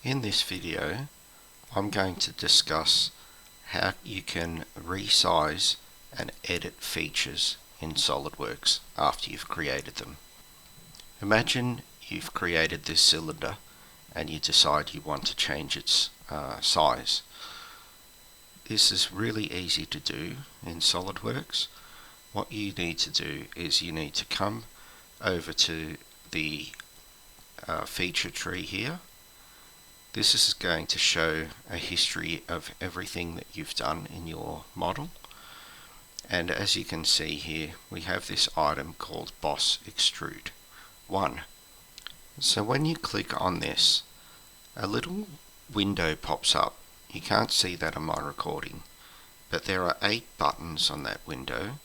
In this video, I'm going to discuss how you can resize and edit features in SolidWorks after you've created them. Imagine you've created this cylinder and you decide you want to change its size. This is really easy to do in SolidWorks. What you need to do is you need to come over to the feature tree here. This is going to show a history of everything that you've done in your model. And as you can see here, we have this item called Boss Extrude 1. So when you click on this, a little window pops up. You can't see that on my recording, but there are 8 buttons on that window,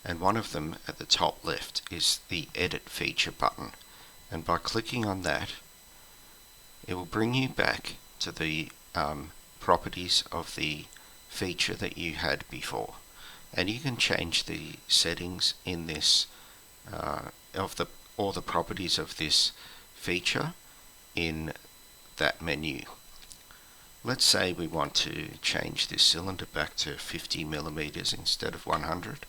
and one of them at the top left is the Edit Feature button. And by clicking on that, it will bring you back to the properties of the feature that you had before, and you can change the settings in this all the properties of this feature in that menu. Let's say we want to change this cylinder back to 50 millimeters instead of 100.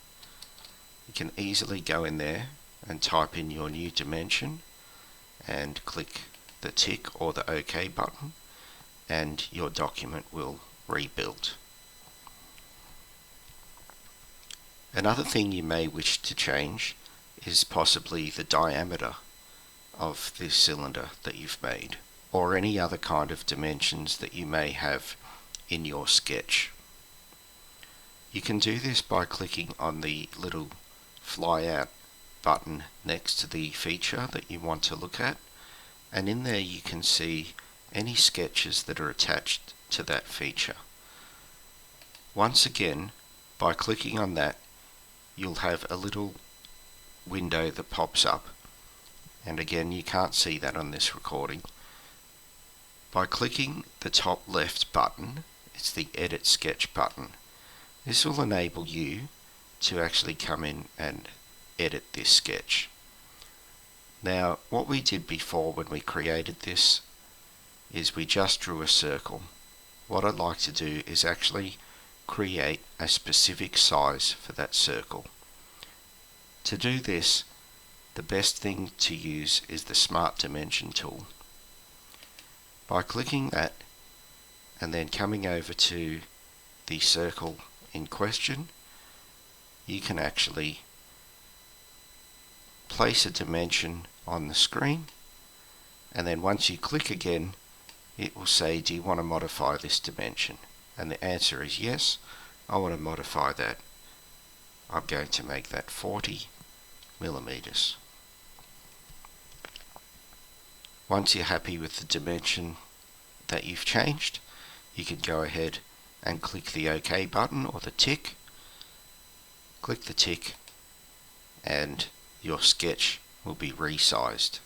You can easily go in there and type in your new dimension and click the tick or the OK button, and your document will rebuild. Another thing you may wish to change is possibly the diameter of this cylinder that you've made, or any other kind of dimensions that you may have in your sketch. You can do this by clicking on the little fly out button next to the feature that you want to look at, and in there you can see any sketches that are attached to that feature. Once again, by clicking on that, you'll have a little window that pops up, and again you can't see that on this recording. By clicking the top left button, it's the Edit Sketch button. This will enable you to actually come in and edit this sketch. Now, what we did before when we created this is we just drew a circle. What I'd like to do is actually create a specific size for that circle. To do this, the best thing to use is the Smart Dimension tool. By clicking that and then coming over to the circle in question, you can actually place a dimension on the screen, and then once you click again, it will say, do you want to modify this dimension? And the answer is yes, I want to modify that. I'm going to make that 40 millimeters. Once you're happy with the dimension that you've changed, you can go ahead and click the OK button or the tick. Click the tick and your sketch will be resized.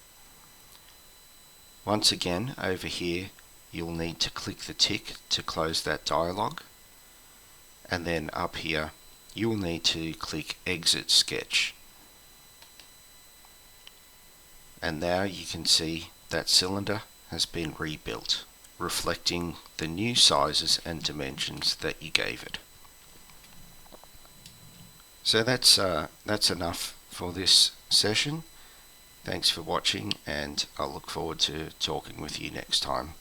Once again, over here you'll need to click the tick to close that dialog, and then up here you'll need to click Exit Sketch. And now you can see that cylinder has been rebuilt, reflecting the new sizes and dimensions that you gave it. So that's enough for this session. Thanks for watching, and I'll look forward to talking with you next time.